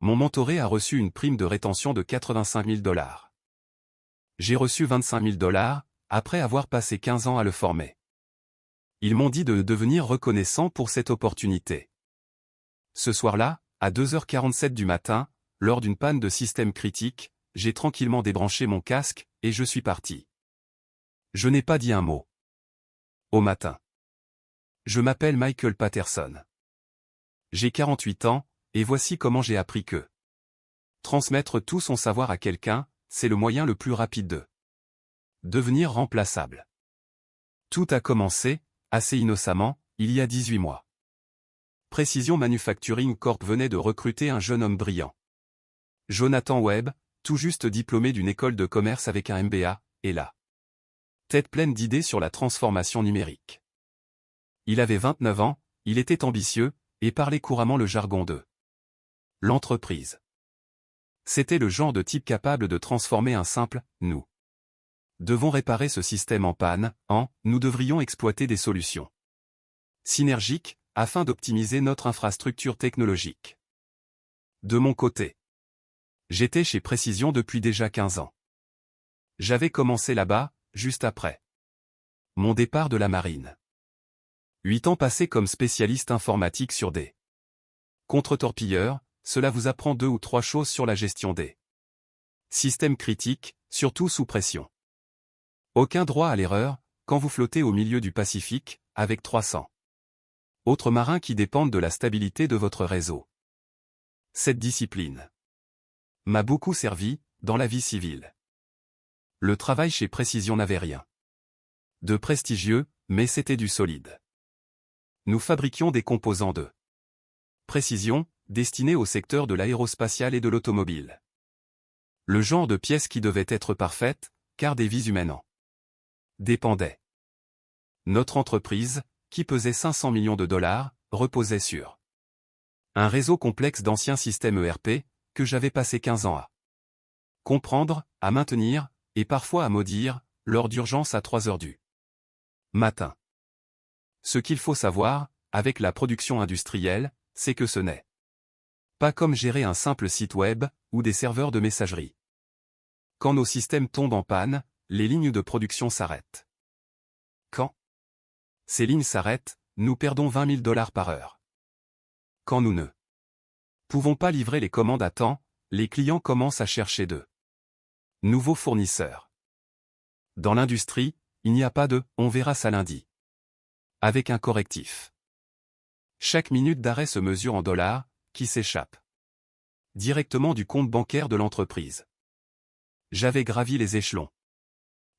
Mon mentoré a reçu une prime de rétention de 85 000 $. J'ai reçu 25 000 $, après avoir passé 15 ans à le former. Ils m'ont dit de devenir reconnaissant pour cette opportunité. Ce soir-là, à 2h47 du matin, lors d'une panne de système critique, j'ai tranquillement débranché mon casque, et je suis parti. Je n'ai pas dit un mot. Au matin. Je m'appelle Michael Patterson. J'ai 48 ans, et voici comment j'ai appris que transmettre tout son savoir à quelqu'un, c'est le moyen le plus rapide de devenir remplaçable. Tout a commencé, assez innocemment, il y a 18 mois. Precision Manufacturing Corp venait de recruter un jeune homme brillant. Jonathan Webb, tout juste diplômé d'une école de commerce avec un MBA, et la tête pleine d'idées sur la transformation numérique. Il avait 29 ans, il était ambitieux, et parlait couramment le jargon de l'entreprise. C'était le genre de type capable de transformer un simple « nous devons réparer ce système en panne » en « nous devrions exploiter des solutions synergiques » afin d'optimiser notre infrastructure technologique. De mon côté, j'étais chez Precision depuis déjà 15 ans. J'avais commencé là-bas, juste après mon départ de la marine. 8 ans passés comme spécialiste informatique sur des contre-torpilleurs, cela vous apprend 2 ou 3 choses sur la gestion des systèmes critiques, surtout sous pression. Aucun droit à l'erreur, quand vous flottez au milieu du Pacifique, avec 300 autres marins qui dépendent de la stabilité de votre réseau. Cette discipline m'a beaucoup servi, dans la vie civile. Le travail chez Precision n'avait rien de prestigieux, mais c'était du solide. Nous fabriquions des composants de précision, destinés au secteur de l'aérospatial et de l'automobile. Le genre de pièces qui devaient être parfaites, car des vies humaines en dépendaient. Notre entreprise, qui pesait 500 millions de $, reposait sur un réseau complexe d'anciens systèmes ERP, que j'avais passé 15 ans à comprendre, à maintenir, et parfois à maudire, lors d'urgence à 3 heures du matin. Ce qu'il faut savoir, avec la production industrielle, c'est que ce n'est pas comme gérer un simple site web, ou des serveurs de messagerie. Quand nos systèmes tombent en panne, les lignes de production s'arrêtent. Quand ces lignes s'arrêtent, nous perdons 20 000 $ par heure. Quand nous ne pouvons pas livrer les commandes à temps, les clients commencent à chercher de nouveaux fournisseurs. Dans l'industrie, il n'y a pas de « on verra ça lundi » avec un correctif. Chaque minute d'arrêt se mesure en dollars, qui s'échappent directement du compte bancaire de l'entreprise. J'avais gravi les échelons,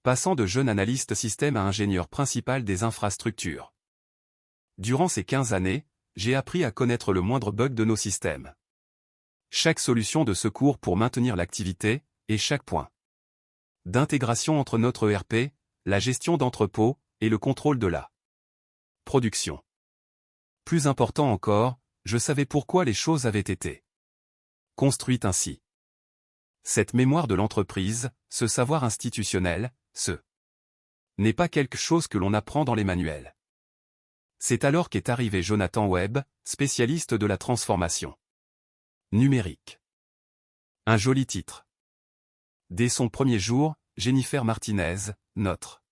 passant de jeune analyste système à ingénieur principal des infrastructures. Durant ces 15 années, j'ai appris à connaître le moindre bug de nos systèmes. Chaque solution de secours pour maintenir l'activité, et chaque point d'intégration entre notre ERP, la gestion d'entrepôt, et le contrôle de la production. Plus important encore, je savais pourquoi les choses avaient été construites ainsi. Cette mémoire de l'entreprise, ce savoir institutionnel, n'est pas quelque chose que l'on apprend dans les manuels. C'est alors qu'est arrivé Jonathan Webb, spécialiste de la transformation numérique. Un joli titre. Dès son premier jour, Jennifer Martinez, notre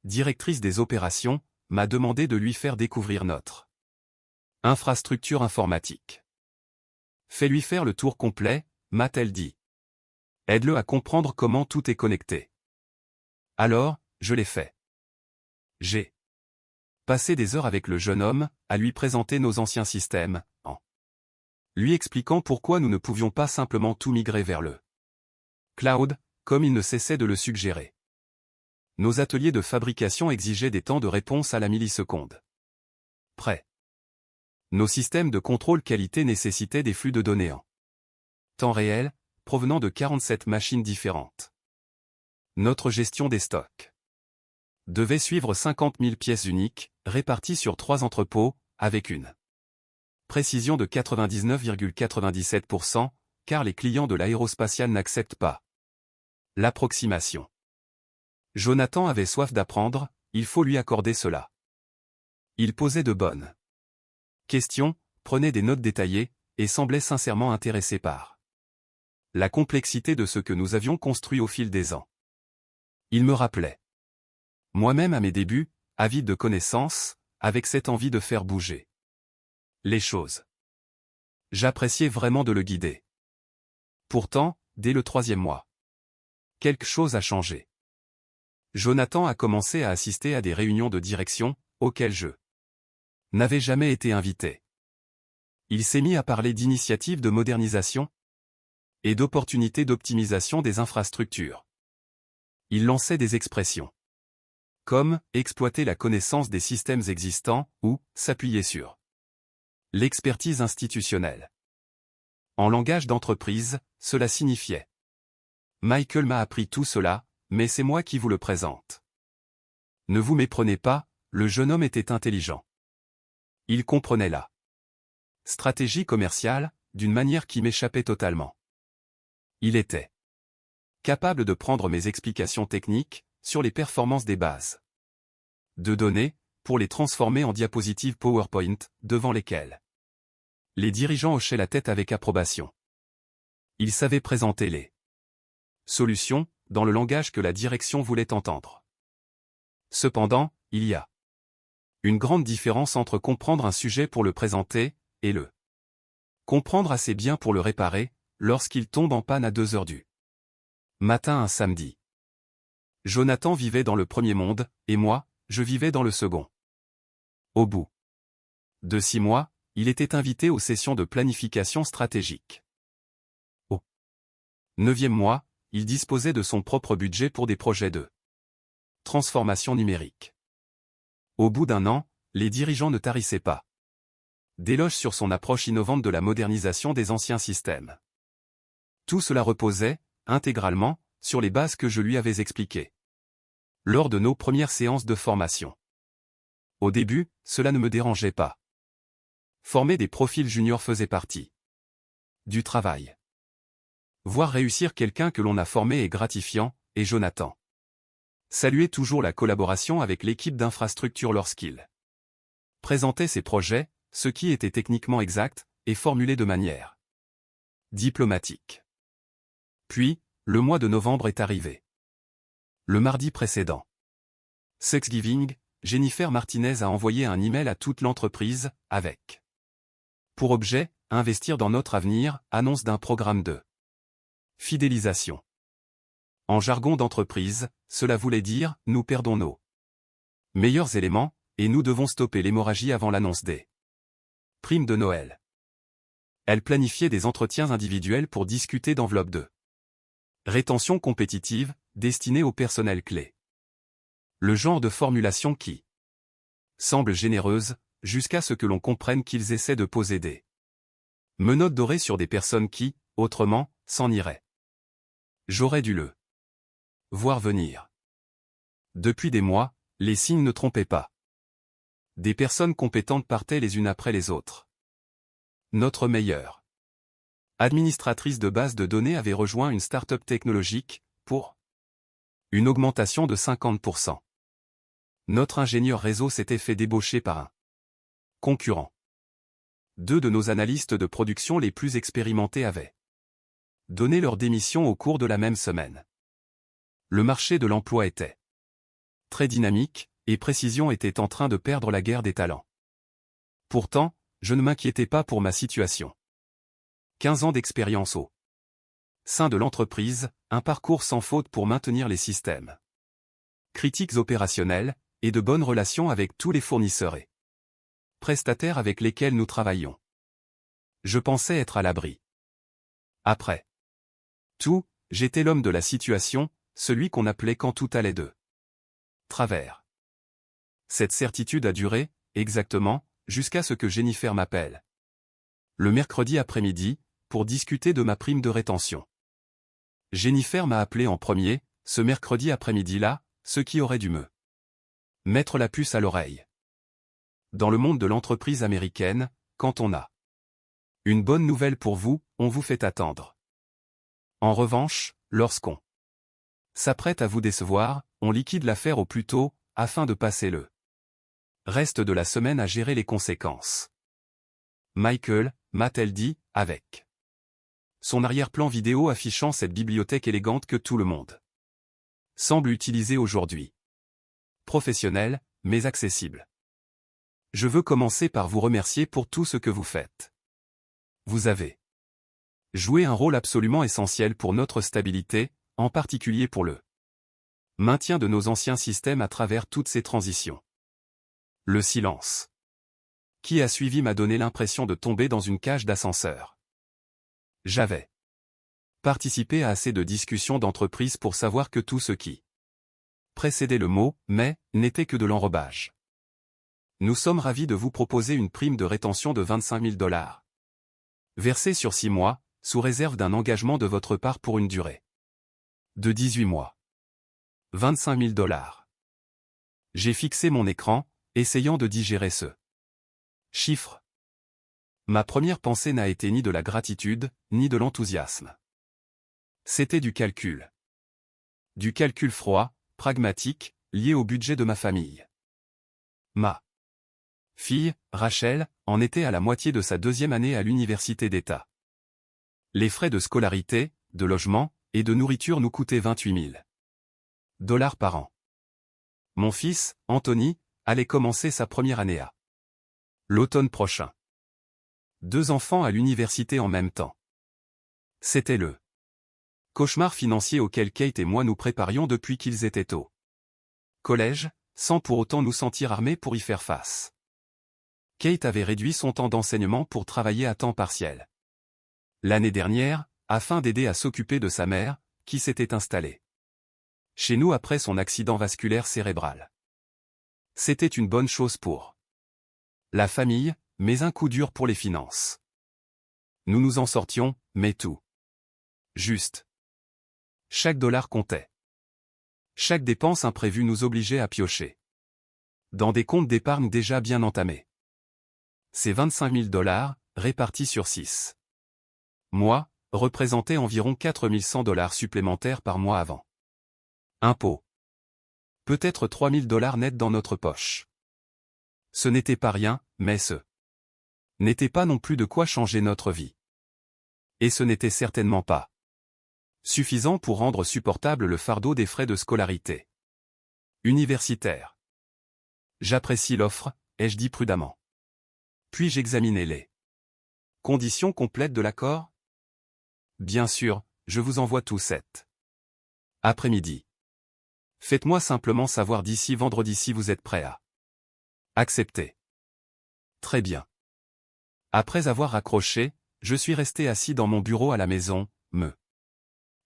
directrice des opérations, m'a demandé de lui faire découvrir notre infrastructure informatique. Fais-lui faire le tour complet, m'a-t-elle dit. Aide-le à comprendre comment tout est connecté. Alors, je l'ai fait. J'ai passé des heures avec le jeune homme, à lui présenter nos anciens systèmes, en lui expliquant pourquoi nous ne pouvions pas simplement tout migrer vers le cloud, comme il ne cessait de le suggérer. Nos ateliers de fabrication exigeaient des temps de réponse à la milliseconde près. Nos systèmes de contrôle qualité nécessitaient des flux de données en temps réel, provenant de 47 machines différentes. Notre gestion des stocks devait suivre 50 000 pièces uniques, réparties sur 3 entrepôts, avec une précision de 99,97%, car les clients de l'aérospatial n'acceptent pas l'approximation. Jonathan avait soif d'apprendre, il faut lui accorder cela. Il posait de bonnes questions, prenait des notes détaillées, et semblait sincèrement intéressé par la complexité de ce que nous avions construit au fil des ans. Il me rappelait moi-même à mes débuts, avide de connaissances, avec cette envie de faire bouger les choses. J'appréciais vraiment de le guider. Pourtant, dès le 3e mois, quelque chose a changé. Jonathan a commencé à assister à des réunions de direction, auxquelles je n'avais jamais été invité. Il s'est mis à parler d'initiatives de modernisation et d'opportunités d'optimisation des infrastructures. Il lançait des expressions comme « exploiter la connaissance des systèmes existants » ou « s'appuyer sur l'expertise institutionnelle ». En langage d'entreprise, cela signifiait « Michael m'a appris tout cela, mais c'est moi qui vous le présente. » Ne vous méprenez pas, le jeune homme était intelligent. Il comprenait la stratégie commerciale, d'une manière qui m'échappait totalement. Il était capable de prendre mes explications techniques sur les performances des bases de données, pour les transformer en diapositives PowerPoint, devant lesquelles les dirigeants hochaient la tête avec approbation. Il savait présenter les solutions, dans le langage que la direction voulait entendre. Cependant, il y a une grande différence entre comprendre un sujet pour le présenter, et le comprendre assez bien pour le réparer, lorsqu'il tombe en panne à 2 heures du matin un samedi. Jonathan vivait dans le premier monde, et moi, je vivais dans le second. Au bout de 6 mois, il était invité aux sessions de planification stratégique. Au 9e mois, il disposait de son propre budget pour des projets de transformation numérique. Au bout d'1 an, les dirigeants ne tarissaient pas d'éloges sur son approche innovante de la modernisation des anciens systèmes. Tout cela reposait, intégralement, sur les bases que je lui avais expliquées lors de nos premières séances de formation. Au début, cela ne me dérangeait pas. Former des profils juniors faisait partie du travail. Voir réussir quelqu'un que l'on a formé est gratifiant, et Jonathan saluait toujours la collaboration avec l'équipe d'infrastructure lorsqu'il présentait ses projets, ce qui était techniquement exact, et formulé de manière diplomatique. Puis, le mois de novembre est arrivé. Le mardi précédent Thanksgiving, Jennifer Martinez a envoyé un email à toute l'entreprise, avec pour objet, investir dans notre avenir, annonce d'un programme de fidélisation. En jargon d'entreprise, cela voulait dire, nous perdons nos meilleurs éléments, et nous devons stopper l'hémorragie avant l'annonce des primes de Noël. Elle planifiait des entretiens individuels pour discuter d'enveloppes de rétention compétitive, destinée au personnel clé. Le genre de formulation qui semble généreuse, jusqu'à ce que l'on comprenne qu'ils essaient de poser des menottes dorées sur des personnes qui, autrement, s'en iraient. J'aurais dû le voir venir. Depuis des mois, les signes ne trompaient pas. Des personnes compétentes partaient les unes après les autres. Notre meilleure administratrice de base de données avait rejoint une start-up technologique, pour une augmentation de 50%. Notre ingénieur réseau s'était fait débaucher par un concurrent. 2 de nos analystes de production les plus expérimentés avaient donné leur démission au cours de la même semaine. Le marché de l'emploi était très dynamique, et Précision était en train de perdre la guerre des talents. Pourtant, je ne m'inquiétais pas pour ma situation. 15 ans d'expérience au sein de l'entreprise, un parcours sans faute pour maintenir les systèmes critiques opérationnels, et de bonnes relations avec tous les fournisseurs et prestataires avec lesquels nous travaillons. Je pensais être à l'abri. Après tout, j'étais l'homme de la situation, celui qu'on appelait quand tout allait de travers. Cette certitude a duré, exactement, jusqu'à ce que Jennifer m'appelle le mercredi après-midi, pour discuter de ma prime de rétention. Jennifer m'a appelé en premier, ce mercredi après-midi-là, ce qui aurait dû me mettre la puce à l'oreille. Dans le monde de l'entreprise américaine, quand on a une bonne nouvelle pour vous, on vous fait attendre. En revanche, lorsqu'on s'apprête à vous décevoir, on liquide l'affaire au plus tôt, afin de passer le reste de la semaine à gérer les conséquences. Michael, m'a-t-elle dit, avec son arrière-plan vidéo affichant cette bibliothèque élégante que tout le monde semble utiliser aujourd'hui. Professionnel, mais accessible. Je veux commencer par vous remercier pour tout ce que vous faites. Vous avez joué un rôle absolument essentiel pour notre stabilité, en particulier pour le maintien de nos anciens systèmes à travers toutes ces transitions. Le silence qui a suivi m'a donné l'impression de tomber dans une cage d'ascenseur. J'avais participé à assez de discussions d'entreprise pour savoir que tout ce qui précédait le mot « mais » n'était que de l'enrobage. Nous sommes ravis de vous proposer une prime de rétention de 25 000 $. Versée sur 6 mois, sous réserve d'un engagement de votre part pour une durée de 18 mois. 25 000 $. J'ai fixé mon écran, essayant de digérer ce chiffre. Ma première pensée n'a été ni de la gratitude, ni de l'enthousiasme. C'était du calcul. Du calcul froid, pragmatique, lié au budget de ma famille. Ma fille, Rachel, en était à la moitié de sa 2e année à l'université d'État. Les frais de scolarité, de logement et de nourriture nous coûtaient 28 000 $ par an. Mon fils, Anthony, allait commencer sa première année à l'automne prochain. 2 enfants à l'université en même temps. C'était le cauchemar financier auquel Kate et moi nous préparions depuis qu'ils étaient au collège, sans pour autant nous sentir armés pour y faire face. Kate avait réduit son temps d'enseignement pour travailler à temps partiel l'année dernière, afin d'aider à s'occuper de sa mère, qui s'était installée chez nous après son accident vasculaire cérébral. C'était une bonne chose pour la famille, mais un coup dur pour les finances. Nous nous en sortions, mais tout juste. Chaque dollar comptait. Chaque dépense imprévue nous obligeait à piocher dans des comptes d'épargne déjà bien entamés. Ces 25 000 $, répartis sur 6 mois, représentaient environ 4 100 $ supplémentaires par mois avant impôt. Peut-être 3 000 $ nets dans notre poche. Ce n'était pas rien, mais ce n'était pas non plus de quoi changer notre vie. Et ce n'était certainement pas suffisant pour rendre supportable le fardeau des frais de scolarité universitaire. J'apprécie l'offre, ai-je dit prudemment. Puis-je examiner les conditions complètes de l'accord? Bien sûr, je vous envoie tout cet après-midi. Faites-moi simplement savoir d'ici vendredi si vous êtes prêt à accepter. Très bien. Après avoir raccroché, je suis resté assis dans mon bureau à la maison, me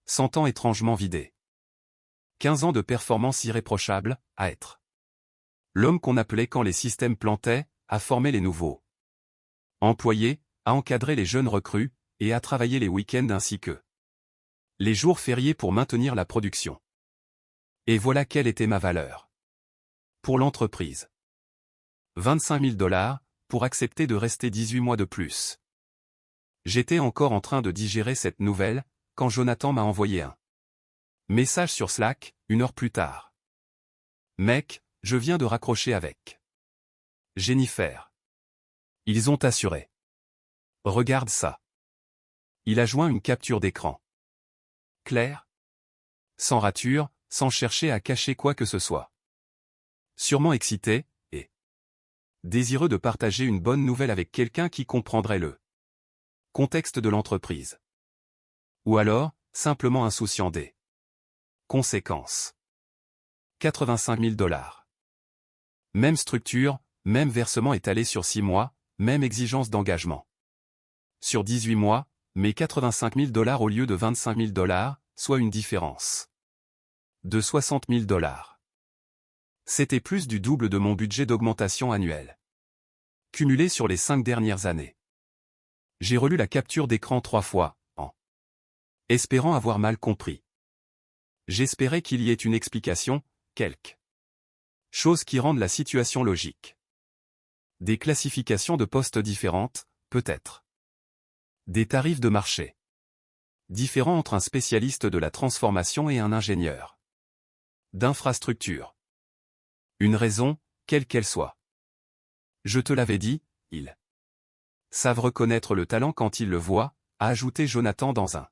sentant étrangement vidé. 15 ans de performance irréprochable, à être l'homme qu'on appelait quand les systèmes plantaient, à former les nouveaux employés, à encadrer les jeunes recrues, et à travailler les week-ends ainsi que les jours fériés pour maintenir la production. Et voilà quelle était ma valeur pour l'entreprise. 25 000 $ pour accepter de rester 18 mois de plus. J'étais encore en train de digérer cette nouvelle, quand Jonathan m'a envoyé un message sur Slack, 1 heure plus tard. Mec, je viens de raccrocher avec Jennifer. Ils ont assuré. Regarde ça. Il a joint une capture d'écran. Claire. Sans rature, sans chercher à cacher quoi que ce soit. Sûrement excité, et désireux de partager une bonne nouvelle avec quelqu'un qui comprendrait le contexte de l'entreprise. Ou alors, simplement insouciant des conséquences. 85 000 $. Même structure, même versement étalé sur 6 mois, même exigence d'engagement. Sur 18 mois, mais 85 000 $ au lieu de 25 000 $, soit une différence de 60 000 $. C'était plus du double de mon budget d'augmentation annuelle, cumulé sur les 5 dernières années. J'ai relu la capture d'écran 3 fois, en espérant avoir mal compris. J'espérais qu'il y ait une explication, quelque chose qui rende la situation logique. Des classifications de postes différentes, peut-être. Des tarifs de marché différents entre un spécialiste de la transformation et un ingénieur d'infrastructure. Une raison, quelle qu'elle soit. Je te l'avais dit, il savent reconnaître le talent quand ils le voient, a ajouté Jonathan dans un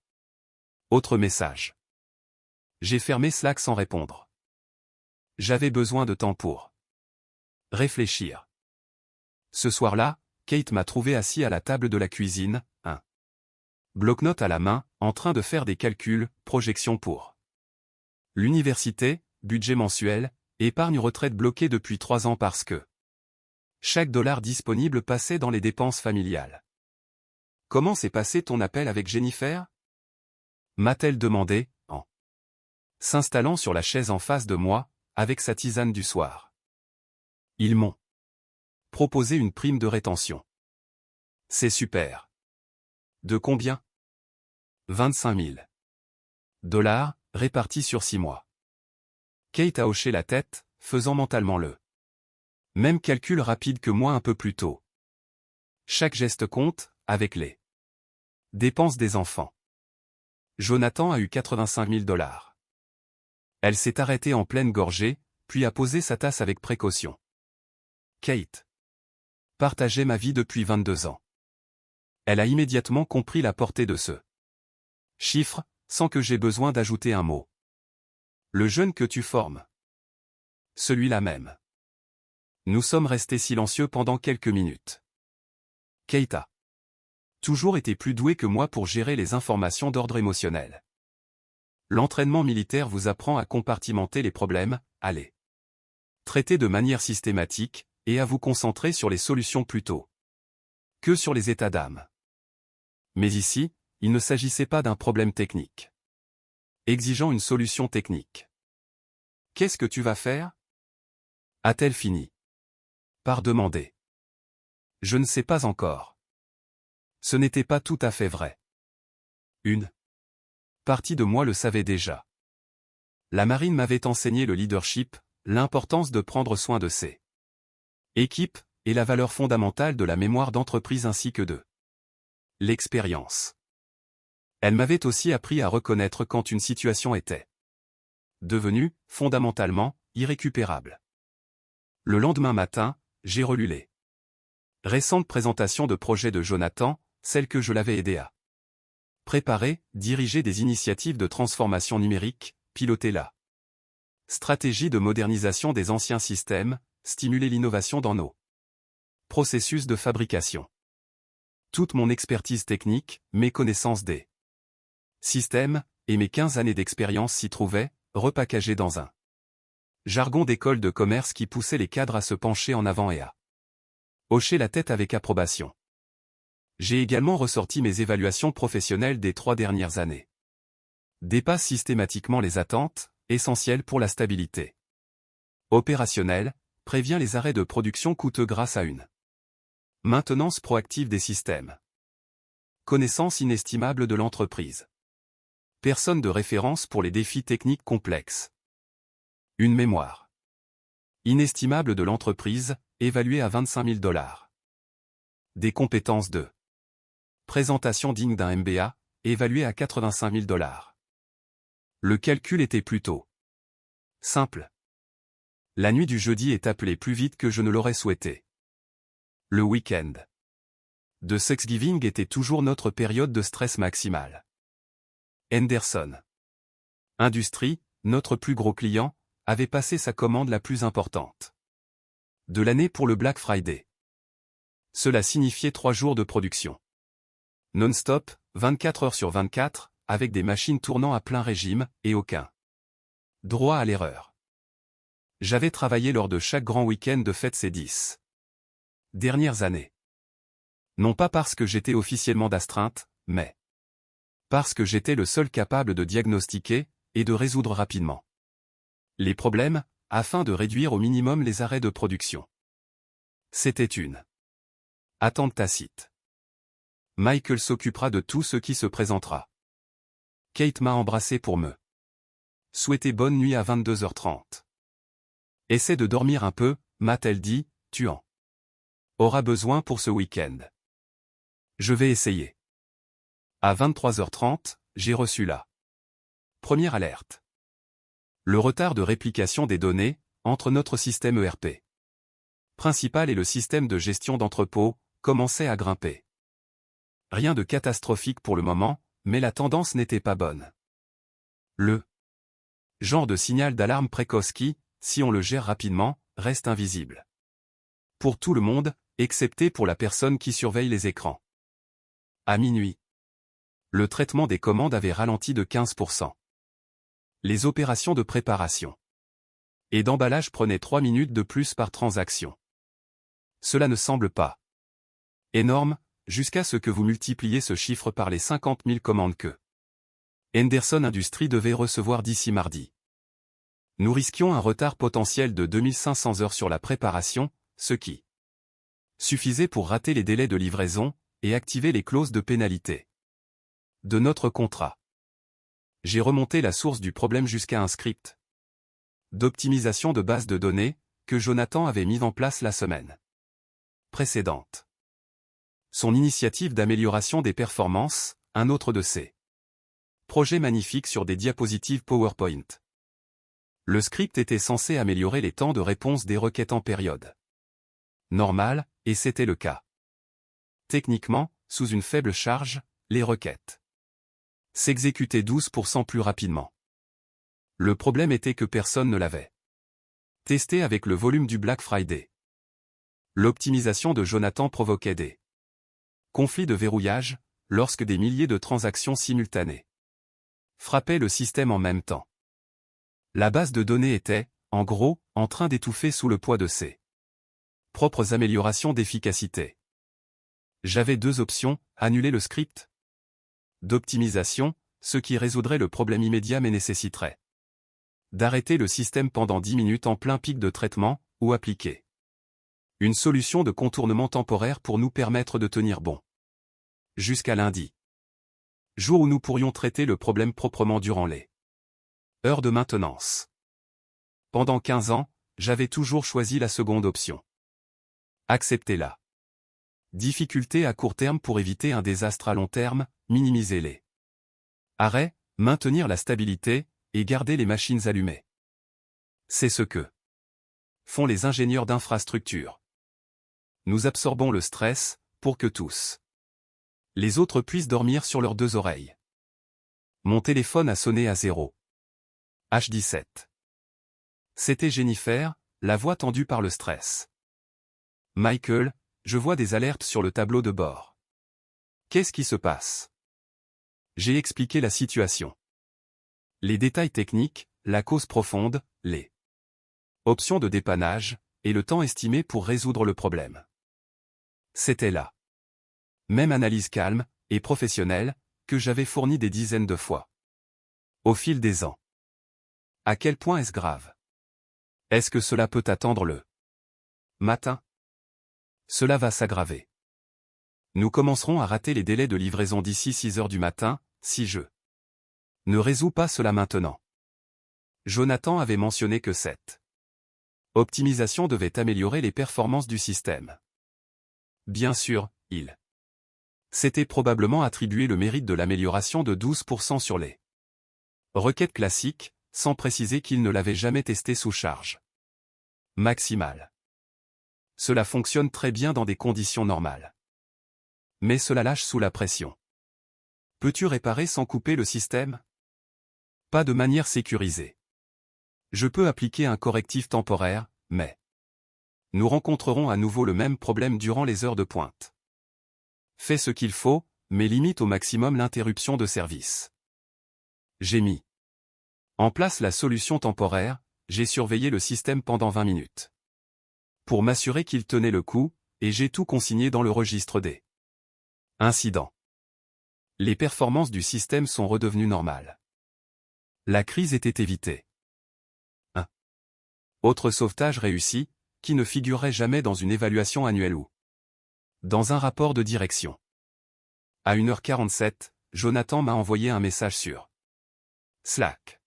autre message. J'ai fermé Slack sans répondre. J'avais besoin de temps pour réfléchir. Ce soir-là, Kate m'a trouvé assis à la table de la cuisine, un bloc-notes à la main, en train de faire des calculs, projections pour l'université, budget mensuel, épargne retraite bloquée depuis 3 ans parce que chaque dollar disponible passait dans les dépenses familiales. Comment s'est passé ton appel avec Jennifer? M'a-t-elle demandé, en s'installant sur la chaise en face de moi, avec sa tisane du soir. Ils m'ont proposé une prime de rétention. C'est super. De combien? 25 000 dollars, répartis sur 6 mois. Kate a hoché la tête, faisant mentalement le même calcul rapide que moi un peu plus tôt. Chaque geste compte, avec les dépenses des enfants. Jonathan a eu 85 000 dollars. Elle s'est arrêtée en pleine gorgée, puis a posé sa tasse avec précaution. Kate partageait ma vie depuis 22 ans. Elle a immédiatement compris la portée de ce chiffre, sans que j'aie besoin d'ajouter un mot. Le jeune que tu formes. Celui-là même. Nous sommes restés silencieux pendant quelques minutes. Kate a toujours été plus douée que moi pour gérer les informations d'ordre émotionnel. L'entraînement militaire vous apprend à compartimenter les problèmes, à les traiter de manière systématique, et à vous concentrer sur les solutions plutôt que sur les états d'âme. Mais ici, il ne s'agissait pas d'un problème technique exigeant une solution technique. Qu'est-ce que tu vas faire? A-t-elle fini par demander. Je ne sais pas encore. Ce n'était pas tout à fait vrai. Une partie de moi le savait déjà. La marine m'avait enseigné le leadership, l'importance de prendre soin de ses équipes, et la valeur fondamentale de la mémoire d'entreprise ainsi que de l'expérience. Elle m'avait aussi appris à reconnaître quand une situation était devenue, fondamentalement, irrécupérable. Le lendemain matin, j'ai relu les récentes présentations de projets de Jonathan, celles que je l'avais aidé à préparer, diriger des initiatives de transformation numérique, piloter la stratégie de modernisation des anciens systèmes, stimuler l'innovation dans nos processus de fabrication. Toute mon expertise technique, mes connaissances des systèmes, et mes 15 années d'expérience s'y trouvaient, repackagées dans un jargon d'école de commerce qui poussait les cadres à se pencher en avant et à hocher la tête avec approbation. J'ai également ressorti mes évaluations professionnelles des 3 dernières années. Dépasse systématiquement les attentes, essentielles pour la stabilité opérationnelle, prévient les arrêts de production coûteux grâce à une maintenance proactive des systèmes. Connaissance inestimable de l'entreprise. Personne de référence pour les défis techniques complexes. Une mémoire inestimable de l'entreprise, évaluée à 25 000 dollars. Des compétences de présentation dignes d'un MBA, évaluées à 85 000 dollars. Le calcul était plutôt simple. La nuit du jeudi est appelée plus vite que je ne l'aurais souhaité. Le week-end de Thanksgiving était toujours notre période de stress maximal. Henderson Industrie, notre plus gros client, avait passé sa commande la plus importante de l'année pour le Black Friday. Cela signifiait 3 jours de production non-stop, 24 heures sur 24, avec des machines tournant à plein régime, et aucun droit à l'erreur. J'avais travaillé lors de chaque grand week-end de fête ces 10 dernières années. Non pas parce que j'étais officiellement d'astreinte, mais parce que j'étais le seul capable de diagnostiquer, et de résoudre rapidement les problèmes, afin de réduire au minimum les arrêts de production. C'était une attente tacite. Michael s'occupera de tout ce qui se présentera. Kate m'a embrassé pour me souhaiter bonne nuit à 22h30. Essaie de dormir un peu, m'a-t-elle dit, tu en auras besoin pour ce week-end. Je vais essayer. À 23h30, j'ai reçu la première alerte. Le retard de réplication des données, entre notre système ERP principal et le système de gestion d'entrepôt, commençait à grimper. Rien de catastrophique pour le moment, mais la tendance n'était pas bonne. Le genre de signal d'alarme précoce qui, si on le gère rapidement, reste invisible. Pour tout le monde, excepté pour la personne qui surveille les écrans. À minuit, le traitement des commandes avait ralenti de 15%. Les opérations de préparation et d'emballage prenaient 3 minutes de plus par transaction. Cela ne semble pas énorme, jusqu'à ce que vous multipliez ce chiffre par les 50 000 commandes que Henderson Industries devait recevoir d'ici mardi. Nous risquions un retard potentiel de 2500 heures sur la préparation, ce qui suffisait pour rater les délais de livraison et activer les clauses de pénalité de notre contrat. J'ai remonté la source du problème jusqu'à un script d'optimisation de base de données que Jonathan avait mis en place la semaine précédente. Son initiative d'amélioration des performances, un autre de ses projets magnifiques sur des diapositives PowerPoint. Le script était censé améliorer les temps de réponse des requêtes en période normale, et c'était le cas. Techniquement, sous une faible charge, les requêtes s'exécutaient 12% plus rapidement. Le problème était que personne ne l'avait testé avec le volume du Black Friday. L'optimisation de Jonathan provoquait des conflits de verrouillage, lorsque des milliers de transactions simultanées frappaient le système en même temps. La base de données était, en gros, en train d'étouffer sous le poids de ses propres améliorations d'efficacité. J'avais deux options, annuler le script d'optimisation, ce qui résoudrait le problème immédiat mais nécessiterait d'arrêter le système pendant 10 minutes en plein pic de traitement, ou appliquer une solution de contournement temporaire pour nous permettre de tenir bon jusqu'à lundi, jour où nous pourrions traiter le problème proprement durant les heures de maintenance. Pendant 15 ans, j'avais toujours choisi la seconde option. Accepter la difficulté à court terme pour éviter un désastre à long terme, minimiser les arrêts, maintenir la stabilité, et garder les machines allumées. C'est ce que font les ingénieurs d'infrastructure. Nous absorbons le stress, pour que tous les autres puissent dormir sur leurs deux oreilles. Mon téléphone a sonné à 0. H17. C'était Jennifer, la voix tendue par le stress. Michael, je vois des alertes sur le tableau de bord. Qu'est-ce qui se passe? J'ai expliqué la situation. Les détails techniques, la cause profonde, les options de dépannage, et le temps estimé pour résoudre le problème. C'était là. Même analyse calme, et professionnelle, que j'avais fournie des dizaines de fois. Au fil des ans. À quel point est-ce grave? Est-ce que cela peut attendre le matin? Cela va s'aggraver. Nous commencerons à rater les délais de livraison d'ici 6 heures du matin, si je ne résous pas cela maintenant. Jonathan avait mentionné que cette optimisation devait améliorer les performances du système. Bien sûr, il s'était probablement attribué le mérite de l'amélioration de 12% sur les requêtes classiques, sans préciser qu'il ne l'avait jamais testé sous charge maximale. Cela fonctionne très bien dans des conditions normales. Mais cela lâche sous la pression. Peux-tu réparer sans couper le système? Pas de manière sécurisée. Je peux appliquer un correctif temporaire, mais nous rencontrerons à nouveau le même problème durant les heures de pointe. Fais ce qu'il faut, mais limite au maximum l'interruption de service. J'ai mis en place la solution temporaire, j'ai surveillé le système pendant 20 minutes. Pour m'assurer qu'il tenait le coup, et j'ai tout consigné dans le registre des incidents. Les performances du système sont redevenues normales. La crise était évitée. Un autre sauvetage réussi, qui ne figurerait jamais dans une évaluation annuelle ou dans un rapport de direction. À 1h47, Jonathan m'a envoyé un message sur Slack.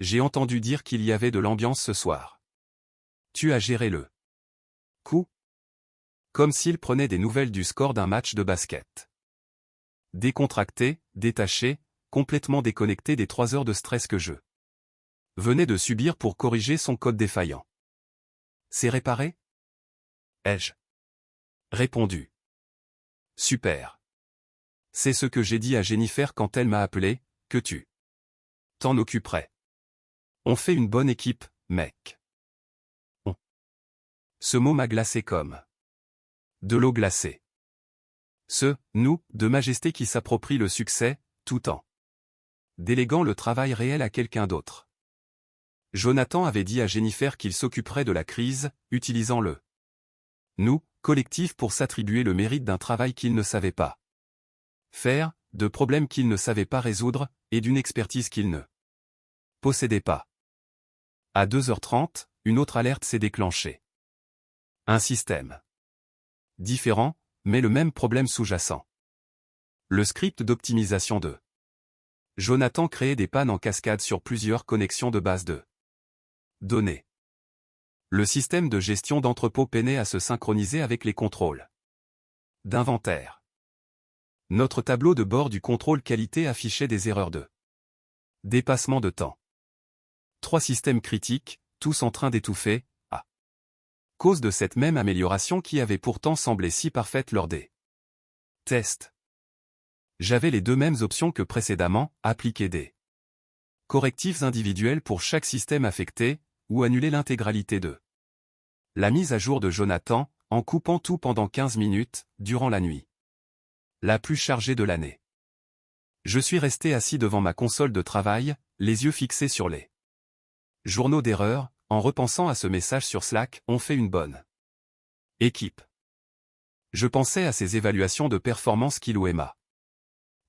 J'ai entendu dire qu'il y avait de l'ambiance ce soir. Tu as géré le coup? Comme s'il prenait des nouvelles du score d'un match de basket. Décontracté, détaché, complètement déconnecté des 3 heures de stress que je venais de subir pour corriger son code défaillant. C'est réparé? Ai-je répondu. Super. C'est ce que j'ai dit à Jennifer quand elle m'a appelé, que tu t'en occuperais. On fait une bonne équipe, mec. On. Ce mot m'a glacé comme de l'eau glacée. Nous, de majesté qui s'approprie le succès, tout en déléguant le travail réel à quelqu'un d'autre. Jonathan avait dit à Jennifer qu'il s'occuperait de la crise, utilisant le nous collectif pour s'attribuer le mérite d'un travail qu'il ne savait pas faire, de problèmes qu'il ne savait pas résoudre, et d'une expertise qu'il ne possédait pas. À 2h30, une autre alerte s'est déclenchée. Un système différent, mais le même problème sous-jacent. Le script d'optimisation de Jonathan créait des pannes en cascade sur plusieurs connexions de bases de données. Le système de gestion d'entrepôt peinait à se synchroniser avec les contrôles d'inventaire. Notre tableau de bord du contrôle qualité affichait des erreurs de dépassement de temps. 3 systèmes critiques, tous en train d'étouffer, à cause de cette même amélioration qui avait pourtant semblé si parfaite lors des tests. J'avais les 2 mêmes options que précédemment, appliquer des correctifs individuels pour chaque système affecté, ou annuler l'intégralité de la mise à jour de Jonathan, en coupant tout pendant 15 minutes, durant la nuit la plus chargée de l'année. Je suis resté assis devant ma console de travail, les yeux fixés sur les journaux d'erreurs, en repensant à ce message sur Slack, on fait une bonne équipe. Je pensais à ces évaluations de performance Kilo et ma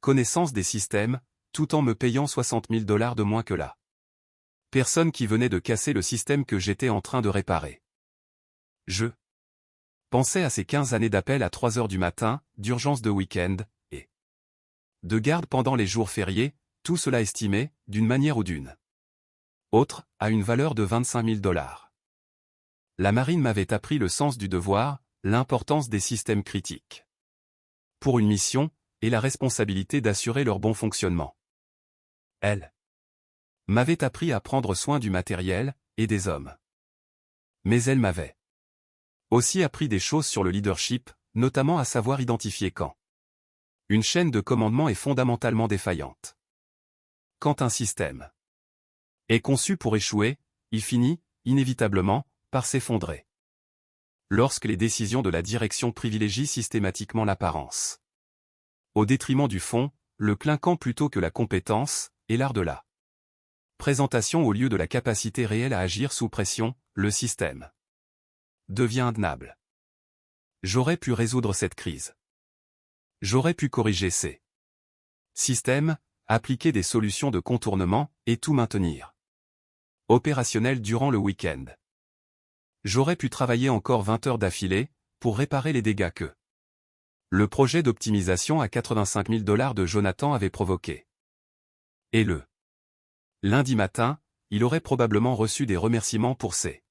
connaissance des systèmes, tout en me payant $60 000 de moins que la personne qui venait de casser le système que j'étais en train de réparer. Je pensais à ces 15 années d'appels à 3h du matin, d'urgence de week-end, et de garde pendant les jours fériés, tout cela estimé, d'une manière ou d'une autre, à une valeur de $25 000. La marine m'avait appris le sens du devoir, l'importance des systèmes critiques pour une mission, et la responsabilité d'assurer leur bon fonctionnement. Elle m'avait appris à prendre soin du matériel, et des hommes. Mais elle m'avait aussi appris des choses sur le leadership, notamment à savoir identifier quand une chaîne de commandement est fondamentalement défaillante. Quand un système est conçu pour échouer, il finit, inévitablement, par s'effondrer. Lorsque les décisions de la direction privilégient systématiquement l'apparence au détriment du fond, le clinquant plutôt que la compétence, et l'art de la présentation au lieu de la capacité réelle à agir sous pression, le système devient intenable. J'aurais pu résoudre cette crise. J'aurais pu corriger ces systèmes, appliquer des solutions de contournement, et tout maintenir opérationnel durant le week-end. J'aurais pu travailler encore 20 heures d'affilée, pour réparer les dégâts que le projet d'optimisation à $85 000 de Jonathan avait provoqué. Et le lundi matin, il aurait probablement reçu des remerciements pour ses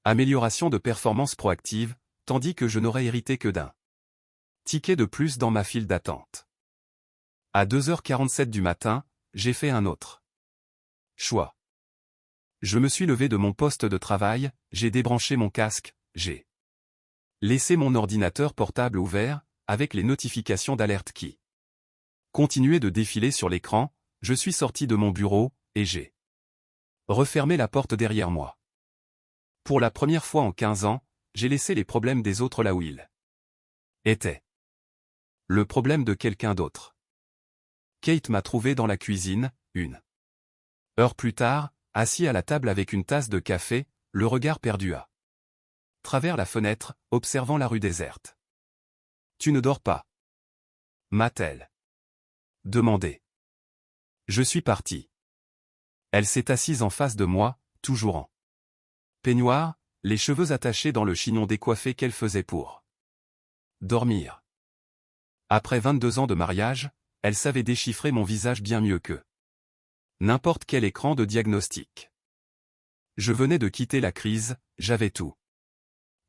améliorations de performance proactive, tandis que je n'aurais hérité que d'un ticket de plus dans ma file d'attente. À 2h47 du matin, j'ai fait un autre choix. Je me suis levé de mon poste de travail, j'ai débranché mon casque, j'ai laissé mon ordinateur portable ouvert, avec les notifications d'alerte qui continuaient de défiler sur l'écran, je suis sorti de mon bureau, et j'ai refermé la porte derrière moi. Pour la première fois en 15 ans, j'ai laissé les problèmes des autres là où ils étaient. Le problème de quelqu'un d'autre. Kate m'a trouvé dans la cuisine, 1 heure plus tard, assis à la table avec une tasse de café, le regard perdu à travers la fenêtre, observant la rue déserte. « Tu ne dors pas ?» m'a-t-elle demandé. Je suis parti. Elle s'est assise en face de moi, toujours en peignoir, les cheveux attachés dans le chignon décoiffé qu'elle faisait pour dormir. Après 22 ans de mariage, elle savait déchiffrer mon visage bien mieux que n'importe quel écran de diagnostic. Je venais de quitter la crise, j'avais tout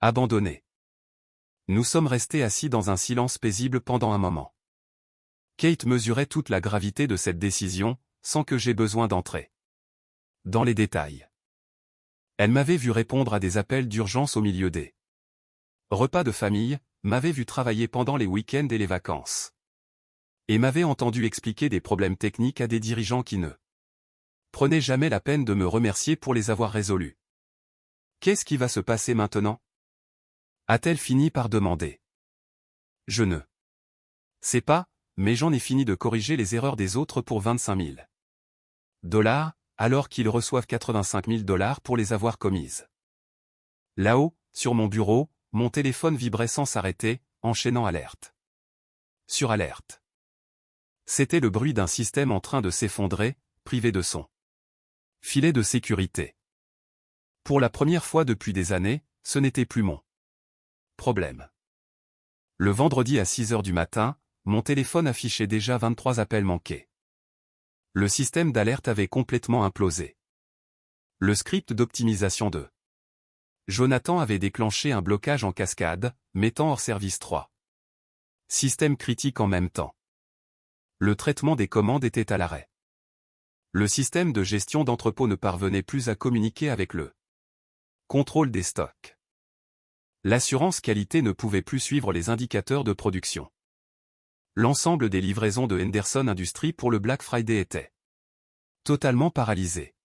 abandonné. Nous sommes restés assis dans un silence paisible pendant un moment. Kate mesurait toute la gravité de cette décision, sans que j'aie besoin d'entrer dans les détails. Elle m'avait vu répondre à des appels d'urgence au milieu des repas de famille, m'avait vu travailler pendant les week-ends et les vacances. Et m'avait entendu expliquer des problèmes techniques à des dirigeants qui ne prenaient jamais la peine de me remercier pour les avoir résolus. Qu'est-ce qui va se passer maintenant? A-t-elle fini par demander. Je ne sais pas, mais j'en ai fini de corriger les erreurs des autres pour 25 000 $, alors qu'ils reçoivent 85 000 $ pour les avoir commises. Là-haut, sur mon bureau, mon téléphone vibrait sans s'arrêter, enchaînant alerte sur alerte. C'était le bruit d'un système en train de s'effondrer, privé de son filet de sécurité. Pour la première fois depuis des années, ce n'était plus mon problème. Le vendredi à 6 heures du matin, mon téléphone affichait déjà 23 appels manqués. Le système d'alerte avait complètement implosé. Le script d'optimisation de Jonathan avait déclenché un blocage en cascade, mettant hors service 3 systèmes critiques en même temps. Le traitement des commandes était à l'arrêt. Le système de gestion d'entrepôt ne parvenait plus à communiquer avec le contrôle des stocks. L'assurance qualité ne pouvait plus suivre les indicateurs de production. L'ensemble des livraisons de Henderson Industries pour le Black Friday était totalement paralysé.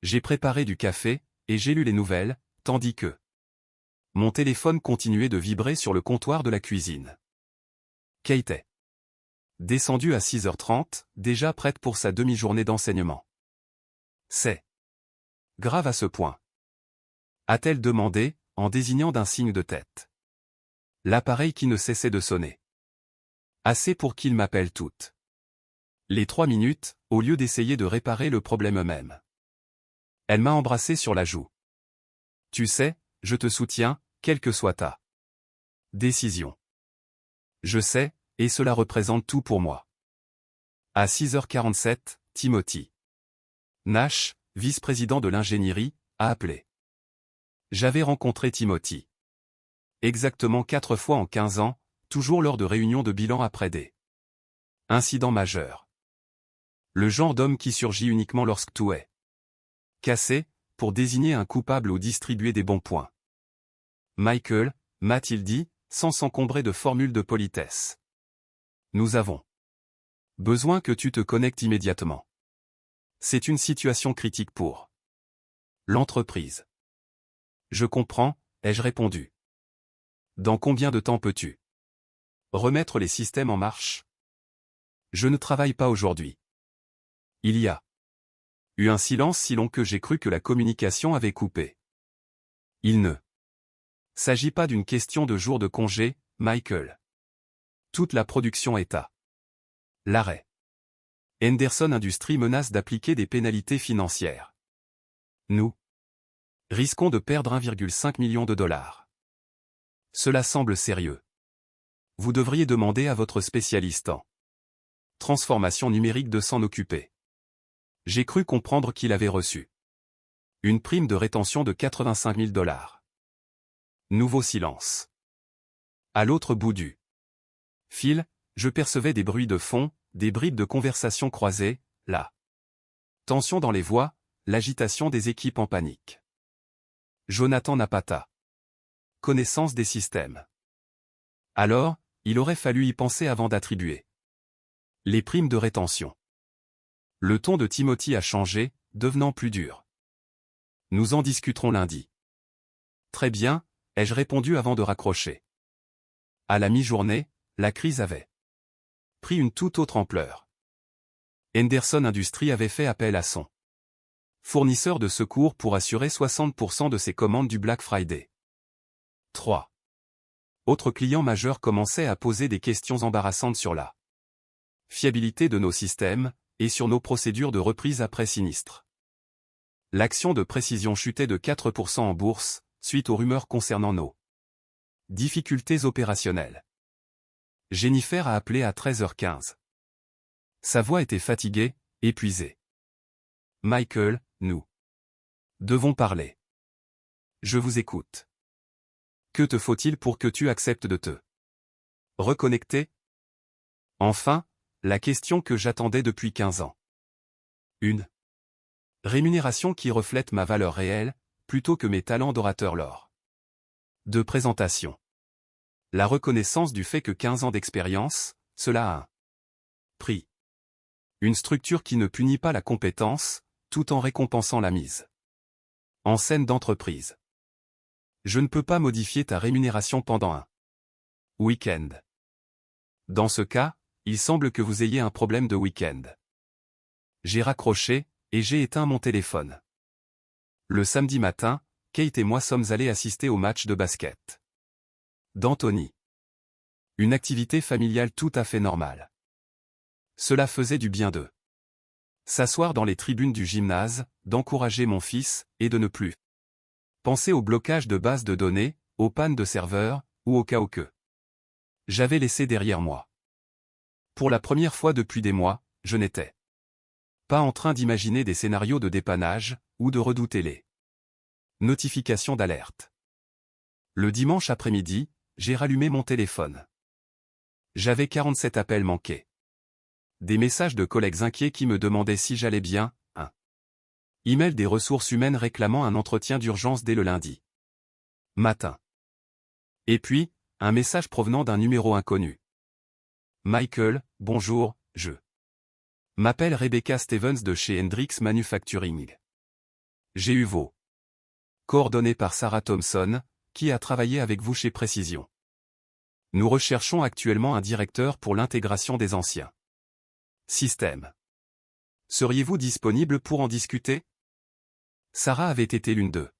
J'ai préparé du café, et j'ai lu les nouvelles, tandis que mon téléphone continuait de vibrer sur le comptoir de la cuisine. Kate est descendue à 6h30, déjà prête pour sa demi-journée d'enseignement. C'est grave à ce point. A-t-elle demandé, en désignant d'un signe de tête l'appareil qui ne cessait de sonner. Assez pour qu'il m'appelle toutes les 3 minutes, au lieu d'essayer de réparer le problème eux-mêmes. Elle m'a embrassé sur la joue. Tu sais, je te soutiens, quelle que soit ta décision. Je sais, et cela représente tout pour moi. À 6h47, Timothy Nash, vice-président de l'ingénierie, a appelé. J'avais rencontré Timothy exactement 4 fois en 15 ans, toujours lors de réunions de bilan après des incidents majeurs. Le genre d'homme qui surgit uniquement lorsque tout est cassé, pour désigner un coupable ou distribuer des bons points. Michael, m'a-t-il dit, sans s'encombrer de formules de politesse. Nous avons besoin que tu te connectes immédiatement. C'est une situation critique pour l'entreprise. Je comprends, ai-je répondu. Dans combien de temps peux-tu remettre les systèmes en marche? Je ne travaille pas aujourd'hui. Il y a eu un silence si long que j'ai cru que la communication avait coupé. Il ne s'agit pas d'une question de jours de congé, Michael. Toute la production est à l'arrêt. Henderson Industries menace d'appliquer des pénalités financières. Nous risquons de perdre 1,5 million de $. Cela semble sérieux. Vous devriez demander à votre spécialiste en transformation numérique de s'en occuper. J'ai cru comprendre qu'il avait reçu une prime de rétention de 85 000 $. Nouveau silence. À l'autre bout du fil, je percevais des bruits de fond, des bribes de conversation croisées, la tension dans les voix, l'agitation des équipes en panique. Jonathan n'a pas ta connaissance des systèmes. Alors, il aurait fallu y penser avant d'attribuer les primes de rétention. Le ton de Timothy a changé, devenant plus dur. Nous en discuterons lundi. Très bien, ai-je répondu avant de raccrocher. À la mi-journée, la crise avait pris une toute autre ampleur. Henderson Industries avait fait appel à son fournisseur de secours pour assurer 60% de ses commandes du Black Friday. 3 autres clients majeurs commençaient à poser des questions embarrassantes sur la fiabilité de nos systèmes, et sur nos procédures de reprise après sinistre. L'action de Précision chutait de 4% en bourse, suite aux rumeurs concernant nos difficultés opérationnelles. Jennifer a appelé à 13h15. Sa voix était fatiguée, épuisée. Michael, nous devons parler. Je vous écoute. Que te faut-il pour que tu acceptes de te reconnecter? Enfin, la question que j'attendais depuis 15 ans. Une rémunération qui reflète ma valeur réelle, plutôt que mes talents d'orateur lors de présentation. La reconnaissance du fait que 15 ans d'expérience, cela a un Prix. Une structure qui ne punit pas la compétence, tout en récompensant la mise en scène d'entreprise. Je ne peux pas modifier ta rémunération pendant un week-end. Dans ce cas, il semble que vous ayez un problème de week-end. J'ai raccroché, et j'ai éteint mon téléphone. Le samedi matin, Kate et moi sommes allés assister au match de basket d'Anthony. Une activité familiale tout à fait normale. Cela faisait du bien de s'asseoir dans les tribunes du gymnase, d'encourager mon fils, et de ne plus penser au blocage de bases de données, aux pannes de serveurs, ou au chaos que j'avais laissé derrière moi. Pour la première fois depuis des mois, je n'étais pas en train d'imaginer des scénarios de dépannage, ou de redouter les notifications d'alerte. Le dimanche après-midi, j'ai rallumé mon téléphone. J'avais 47 appels manqués. Des messages de collègues inquiets qui me demandaient si j'allais bien, un email des ressources humaines réclamant un entretien d'urgence dès le lundi matin. Et puis, un message provenant d'un numéro inconnu. Michael, bonjour, je m'appelle Rebecca Stevens de chez Hendrix Manufacturing. J'ai eu vos coordonnées par Sarah Thompson, qui a travaillé avec vous chez Précision. Nous recherchons actuellement un directeur pour l'intégration des anciens systèmes. Seriez-vous disponible pour en discuter? Sarah avait été l'une de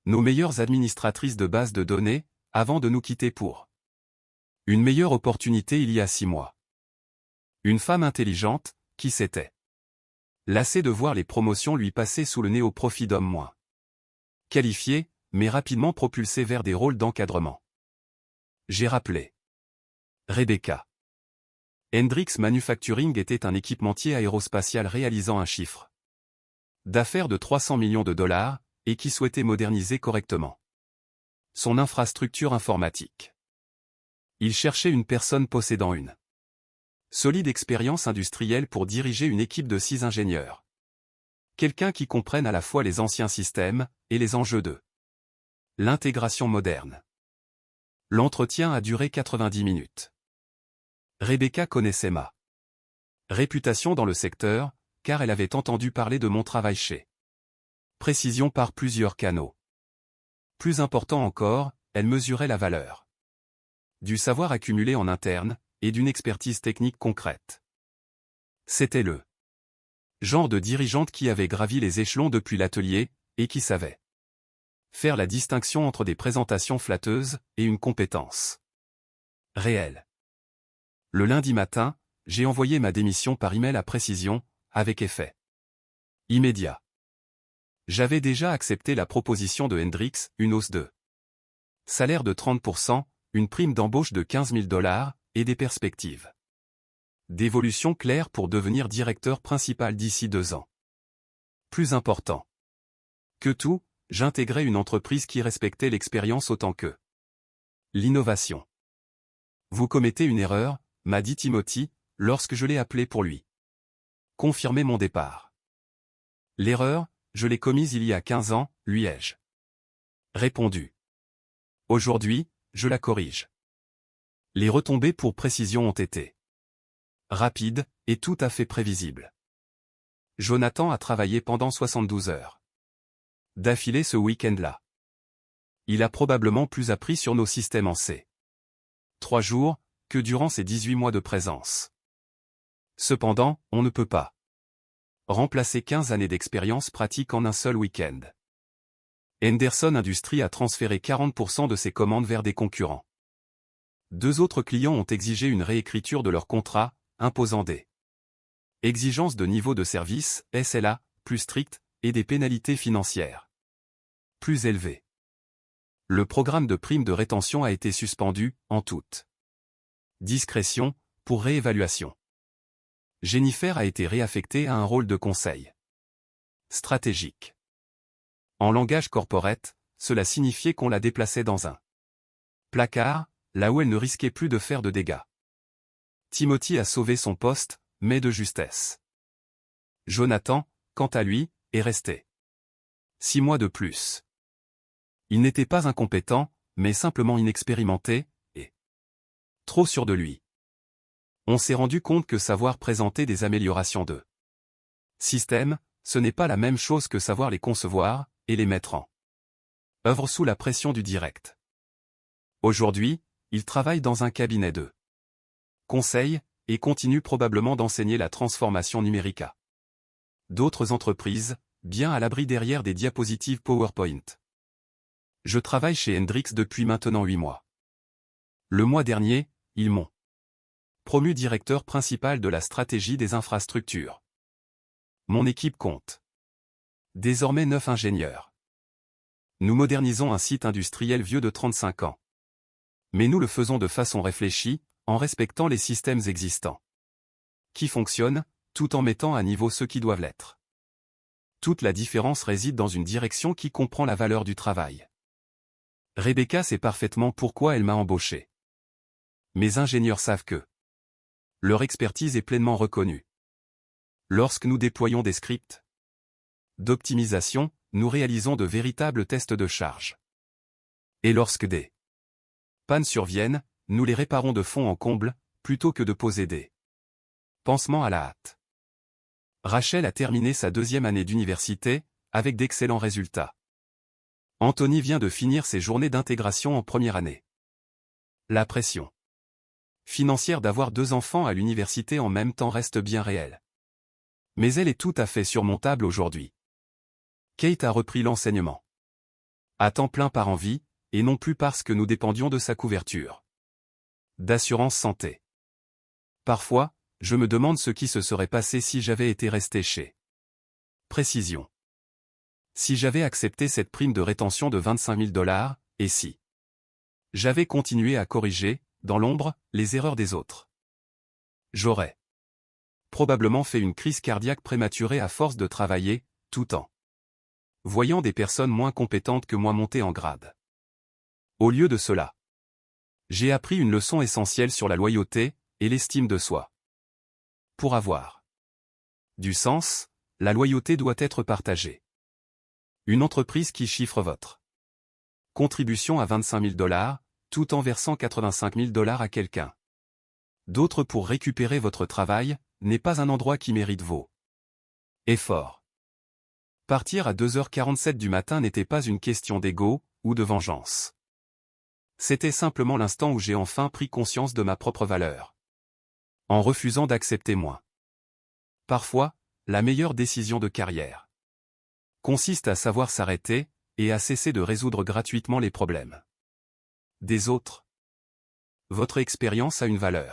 nos meilleures administratrices de base de données, avant de nous quitter pour une meilleure opportunité il y a 6 mois. Une femme intelligente, qui s'était lassée de voir les promotions lui passer sous le nez au profit d'hommes moins qualifiés, mais rapidement propulsés vers des rôles d'encadrement. J'ai rappelé Rebecca. Hendrix Manufacturing était un équipementier aérospatial réalisant un chiffre d'affaires de 300 millions de dollars, et qui souhaitait moderniser correctement son infrastructure informatique. Il cherchait une personne possédant une solide expérience industrielle pour diriger une équipe de 6 ingénieurs. Quelqu'un qui comprenne à la fois les anciens systèmes, et les enjeux de l'intégration moderne. L'entretien a duré 90 minutes. Rebecca connaissait ma réputation dans le secteur, car elle avait entendu parler de mon travail chez Précision par plusieurs canaux. Plus important encore, elle mesurait la valeur du savoir accumulé en interne, et d'une expertise technique concrète. C'était le genre de dirigeante qui avait gravi les échelons depuis l'atelier, et qui savait faire la distinction entre des présentations flatteuses, et une compétence réelle. Le lundi matin, j'ai envoyé ma démission par email à Précision, avec effet immédiat. J'avais déjà accepté la proposition de Hendrix, une hausse de salaire de 30%, une prime d'embauche de 15 000 $, et des perspectives d'évolution claires pour devenir directeur principal d'ici 2 ans. Plus important que tout, j'intégrais une entreprise qui respectait l'expérience autant que l'innovation. Vous commettez une erreur, m'a dit Timothy, lorsque je l'ai appelé pour lui confirmer mon départ. L'erreur, je l'ai commise il y a 15 ans, lui ai-je répondu. Aujourd'hui, je la corrige. Les retombées pour Précision ont été rapides, et tout à fait prévisibles. Jonathan a travaillé pendant 72 heures d'affilée ce week-end-là. Il a probablement plus appris sur nos systèmes en C. 3 jours, que durant ses 18 mois de présence. Cependant, on ne peut pas remplacer 15 années d'expérience pratique en un seul week-end. Henderson Industries a transféré 40% de ses commandes vers des concurrents. 2 autres clients ont exigé une réécriture de leur contrat, imposant des exigences de niveau de service, SLA, plus strictes, et des pénalités financières plus élevées. Le programme de primes de rétention a été suspendu, en toute discrétion, pour réévaluation. Jennifer a été réaffectée à un rôle de conseil stratégique. En langage corporate, cela signifiait qu'on la déplaçait dans un placard, là où elle ne risquait plus de faire de dégâts. Timothy a sauvé son poste, mais de justesse. Jonathan, quant à lui, est resté 6 mois de plus. Il n'était pas incompétent, mais simplement inexpérimenté, et trop sûr de lui. On s'est rendu compte que savoir présenter des améliorations de système, ce n'est pas la même chose que savoir les concevoir et les mettre en œuvre sous la pression du direct. Aujourd'hui, il travaille dans un cabinet de conseil et continue probablement d'enseigner la transformation numérique à d'autres entreprises, bien à l'abri derrière des diapositives PowerPoint. Je travaille chez Hendrix depuis maintenant 8 mois. Le mois dernier, ils m'ont promu directeur principal de la stratégie des infrastructures. Mon équipe compte désormais 9 ingénieurs. Nous modernisons un site industriel vieux de 35 ans. Mais nous le faisons de façon réfléchie, en respectant les systèmes existants qui fonctionnent, tout en mettant à niveau ceux qui doivent l'être. Toute la différence réside dans une direction qui comprend la valeur du travail. Rebecca sait parfaitement pourquoi elle m'a embauché. Mes ingénieurs savent que leur expertise est pleinement reconnue. Lorsque nous déployons des scripts d'optimisation, nous réalisons de véritables tests de charge. Et lorsque des pannes surviennent, nous les réparons de fond en comble, plutôt que de poser des pansements à la hâte. Rachel a terminé sa 2e année d'université, avec d'excellents résultats. Anthony vient de finir ses journées d'intégration en première année. La pression financière d'avoir 2 enfants à l'université en même temps reste bien réelle. Mais elle est tout à fait surmontable aujourd'hui. Kate a repris l'enseignement à temps plein par envie, et non plus parce que nous dépendions de sa couverture d'assurance santé. Parfois, je me demande ce qui se serait passé si j'avais été resté chez Précision. Si j'avais accepté cette prime de rétention de 25 000 $, et si j'avais continué à corriger, dans l'ombre, les erreurs des autres. J'aurais probablement fait une crise cardiaque prématurée à force de travailler, tout en voyant des personnes moins compétentes que moi monter en grade. Au lieu de cela, j'ai appris une leçon essentielle sur la loyauté et l'estime de soi. Pour avoir du sens, la loyauté doit être partagée. Une entreprise qui chiffre votre contribution à 25 000 $, tout en versant 85 000 $ à quelqu'un d'autre pour récupérer votre travail, n'est pas un endroit qui mérite vos efforts. Partir à 2h47 du matin n'était pas une question d'ego ou de vengeance. C'était simplement l'instant où j'ai enfin pris conscience de ma propre valeur. En refusant d'accepter moins. Parfois, la meilleure décision de carrière consiste à savoir s'arrêter et à cesser de résoudre gratuitement les problèmes des autres. Votre expérience a une valeur